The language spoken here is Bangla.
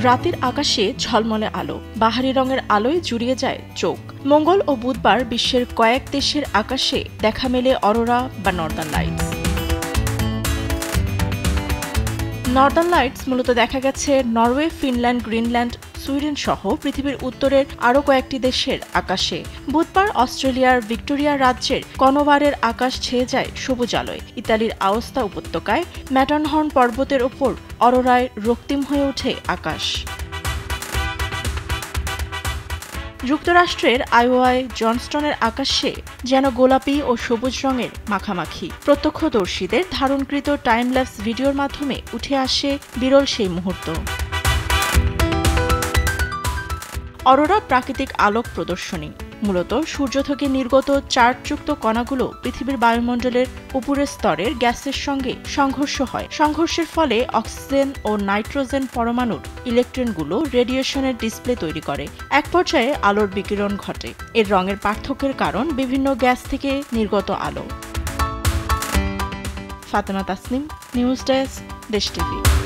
রাতের আকাশে ঝলমলে আলো, বাহারি রঙের আলোয় জুড়িয়ে যায় চোখ। মঙ্গল ও বুধবার বিশ্বের কয়েক দেশের আকাশে দেখা মেলে অরোরা বা নর্দার্ন লাইটস। নর্দার্ন লাইটস মূলত দেখা গেছে নরওয়ে, ফিনল্যান্ড, গ্রিনল্যান্ড, সুইডেন সহ পৃথিবীর উত্তরের আরও কয়েকটি দেশের আকাশে। বুধবার অস্ট্রেলিয়ার ভিক্টোরিয়া রাজ্যের কনোভারের আকাশ ছেয়ে যায় সবুজ আলোয়। ইতালির আওস্তা উপত্যকায় ম্যাটারহর্ন পর্বতের ওপর অরোরায় রক্তিম হয়ে ওঠে আকাশ। যুক্তরাষ্ট্রের আইওয়ায় জনস্টনের আকাশে যেন গোলাপি ও সবুজ রঙের মাখামাখি। প্রত্যক্ষদর্শীদের ধারণকৃত টাইমল্যাপস ভিডিওর মাধ্যমে উঠে আসে বিরল সেই মুহূর্ত। অরোরা প্রাকৃতিক আলোক প্রদর্শনী। মূলত সূর্য থেকে নির্গত চার্জযুক্ত কণাগুলো পৃথিবীর বায়ুমণ্ডলের উপরের স্তরের গ্যাসের সঙ্গে সংঘর্ষ হয়। সংঘর্ষের ফলে অক্সিজেন ও নাইট্রোজেন পরমাণুর ইলেকট্রনগুলো রেডিয়েশনের ডিসপ্লে তৈরি করে। এক পর্যায়ে আলোর বিকিরণ ঘটে। এর রঙের পার্থক্যের কারণ বিভিন্ন গ্যাস থেকে নির্গত আলো। ফাতেমা তাসনিম, নিউজ ডেস্ক, দেশ টিভি।